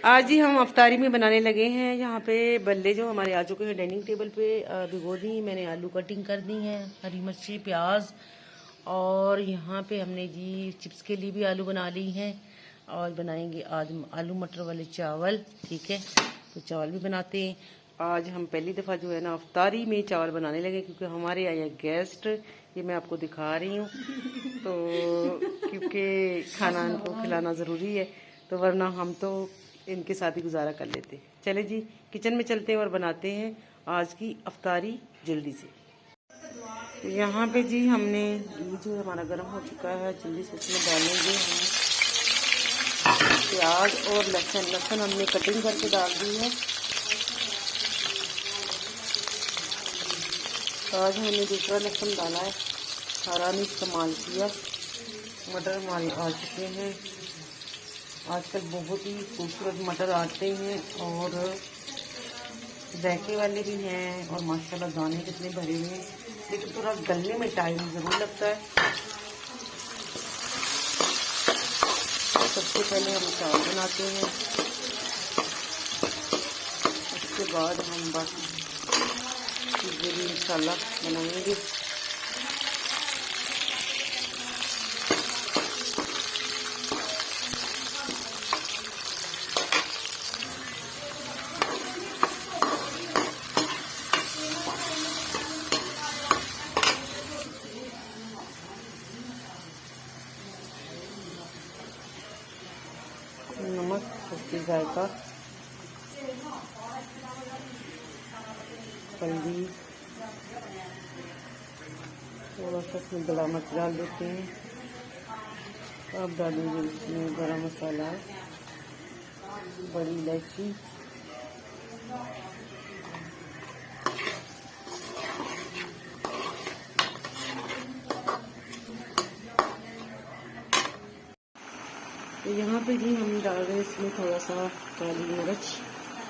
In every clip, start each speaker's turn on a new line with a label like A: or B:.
A: आज ही हम अफ्तारी में बनाने लगे हैं। यहाँ पे बल्ले जो हमारे आ चुके हैं डाइनिंग टेबल पे भिगो दी। मैंने आलू कटिंग कर दी हैं, हरी मिर्ची, प्याज, और यहाँ पे हमने जी चिप्स के लिए भी आलू बना ली हैं। और बनाएंगे आज आलू मटर वाले चावल। ठीक है, तो चावल भी बनाते हैं। आज हम पहली दफ़ा जो है ना अफ्तारी में चावल बनाने लगे, क्योंकि हमारे आए गेस्ट। ये मैं आपको दिखा रही हूँ, तो क्योंकि खाना इनको खिलाना ज़रूरी है, तो वरना हम तो इनके साथ ही गुजारा कर लेते। चले जी किचन में चलते हैं और बनाते हैं आज की अफ्तारी जल्दी से। तो यहाँ पे जी हमने घी जो हमारा गर्म हो चुका है, जल्दी से इसमें डालेंगे हम प्याज और लहसुन। लहसुन हमने कटिंग करके डाल दी है। आज हमने दूसरा लहसुन डाला है, हरा नहीं इस्तेमाल किया। मटर हमारे आ चुके हैं। आजकल बहुत ही खूबसूरत मटर आते हैं और जायके वाले भी हैं, और माशाल्लाह दाने कितने भरे हुए हैं, लेकिन थोड़ा गलने में टाइम ज़रूर लगता है। सबसे पहले हम चावल बनाते हैं, उसके बाद हम बाकी चीज़ें भी इंशाल्लाह बनाएंगे। नमक, उसकी जायका, हल्दी, थोड़ा सा इसमें बड़ा मिर्च डाल देते हैं। अब डालेंगे इसमें गरम मसाला, बड़ी इलायची, तो यहाँ पे जी हम डाल रहे हैं इसमें थोड़ा सा काली मिर्च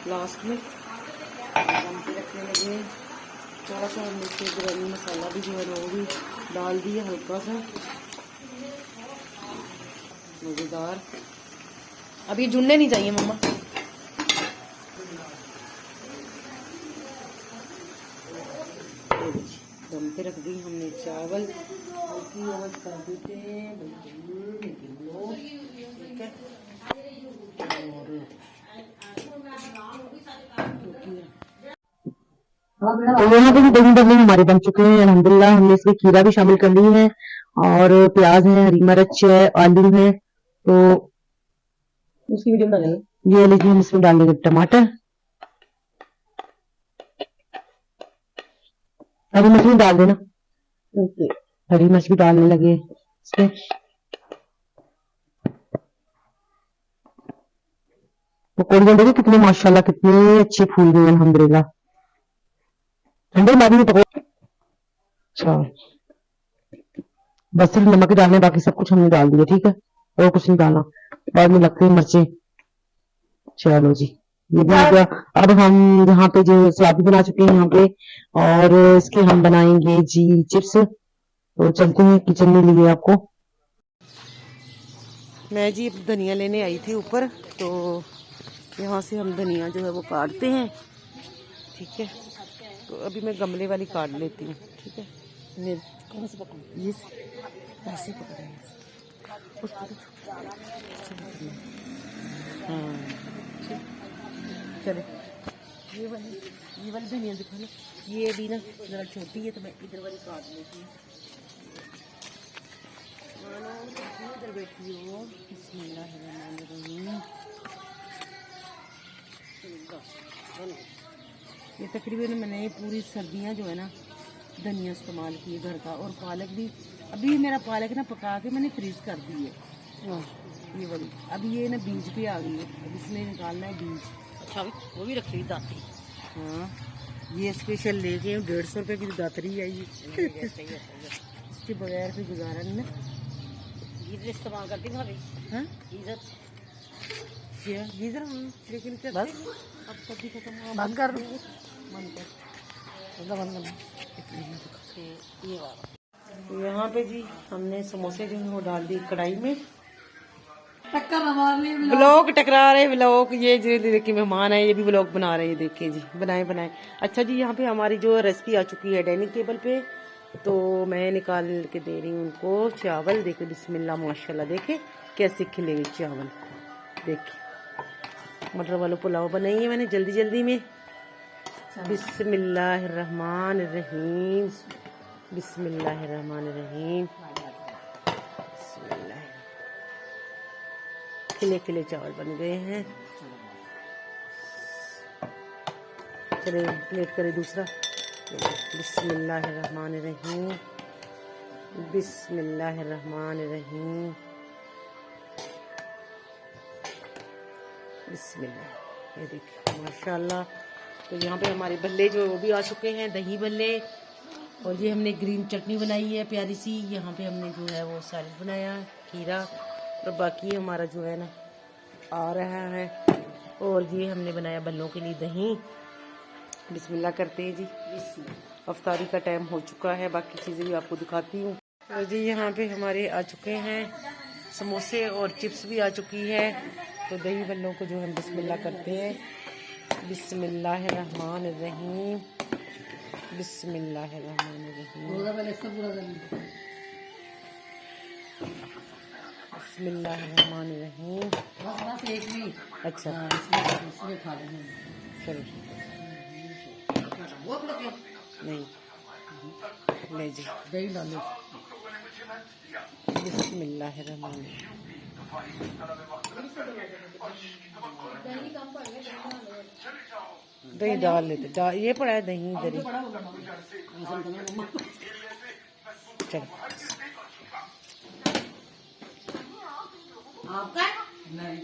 A: लास्ट में दम पे रखने लगे। थोड़ा सा हमने इसमें बिरयानी मसाला भी जो है वो भी डाल दिया, हल्का सा मज़ेदार। अब ये जुड़ने नहीं चाहिए मम्मा। दम पे रख दी हमने चावल, हल्की आवाज कर देते हैं ठीक है। और यहाँ पे भी दही बल्ले हमारे बन चुके हैं अल्हम्दुलिल्लाह। हमने इसमें खीरा भी शामिल कर ली है, और प्याज है, हरी मिर्च है, आलू है। तो उसकी वीडियो डालेंगे। ये लीजिए, हम इसमें डालेंगे टमाटर, हरी मिर्च भी डाल देना। हरी मिर्च भी डालने लगे इसमें। पकौड़ियाँ देखो कितने माशाल्लाह कितने अच्छे फूल गए अल्हम्दुलिल्लाह। ठंडे बाद में पकौड़े। अच्छा, बस सिर्फ नमक ही डालना है, बाकी सब कुछ हमने डाल दिया। ठीक है, और कुछ नहीं डालना, बाद में लगती है मिर्चें। चलो जी, ये भी हो गया। अब हम यहाँ पे जो सलाद बना चुके हैं यहाँ पे, और इसके हम बनाएंगे जी चिप्स। तो चलते हैं किचन में, लिए आपको। मैं जी धनिया लेने आई थी ऊपर, तो यहाँ से हम धनिया जो है वो काटते हैं। ठीक है, तो अभी मैं गमले वाली काट लेती हूँ। ठीक है, मेरे कौन से पकड़ो, ये ऐसे पकड़ेंगे उसको तो। हाँ चले, ये वाली धनिया दिखा ना, ये भी ना जरा छोटी है, तो मैं इधर वाली काट लेती हूँ। इधर बैठी हो, बिस्मिल्लाहिर्रहमानिर्रहीम। ये तकरीबन मैंने पूरी सर्दियाँ जो है ना धनिया इस्तेमाल की है घर का, और पालक भी। अभी मेरा पालक ना पका के मैंने फ्रीज कर दी है ये वाली। अब ये ना बीज पे आ गई है, अब इसमें निकालना है बीज। अच्छा, वो भी रखी हुई दातरी। हाँ, ये स्पेशल लेके 150 रुपये की दातरी आई है। इसके बगैर कोई गुजारा नहीं ना। गीजर इस्तेमाल करती भाभी? हाँ, गीजर गीजर हम लेकिन बस अब कभी खत्म हुआ बंद कर दो, बंद कर। ये वाला यहाँ पे जी हमने समोसे जो है वो डाल दी कढ़ाई में।
B: टक्कर मार ली
A: ब्लॉग टकरा रहे ब्लॉग। ये जो देखिए मेहमान है, ये भी ब्लॉग बना रहे हैं। देखिए जी, बनाए बनाए। अच्छा जी, यहाँ पे हमारी जो रेसिपी आ चुकी है डाइनिंग टेबल पे, तो मैं निकाल के दे रही हूँ उनको चावल। देखिए बिस्मिल्लाह माशाल्लाह, देखे कैसे खिले हुए चावल। देखिए मटर वाला पुलाव बनाई है मैंने जल्दी जल्दी में। बिस्मिल्लाहिर्रहमानिर्रहीम, बिस्मिल्लाहिर्रहमानिर्रहीम। खिले खिले चावल बन गए हैं। चलिए प्लेट करें दूसरा। बिस्मिल्लाहिर्रहमानिर्रहीम, बिस्मिल्लाहिर्रहमानिर्रहीम, बिस्मिल्लाह। ये देखिए माशाल्लाह। तो यहाँ पे हमारे भल्ले जो वो भी आ चुके हैं, दही भल्ले। और ये हमने ग्रीन चटनी बनाई है प्यारी सी। यहाँ पे हमने जो है वो सैलेड बनाया, खीरा। और बाकी हमारा जो है ना आ रहा है। और ये हमने बनाया बल्लों के लिए दही। बिस्मिल्लाह करते हैं जी। अफ्तारी का टाइम हो चुका है, बाकी चीज़ें भी आपको दिखाती हूँ। तो जी यहाँ पे हमारे आ चुके हैं समोसे और चिप्स भी आ चुकी है। तो दही बल्लों को जो हम बिस्मिल्लाह करते हैं। बिस्मिल्लाहिर्रहमानिर्रहीम, बिस्मिल्लाहिर्रहमानिर्रहीम, बिस्मिल्लाहिर्रहमानिर्रहीम। अच्छा चलो नहीं ले जी, दही डालो। बिस्मिल्लाहिर्रहमानिर्रहीम। दही डाल लेते, ये पड़ा है दही इधर ही। चलो
B: आपका नहीं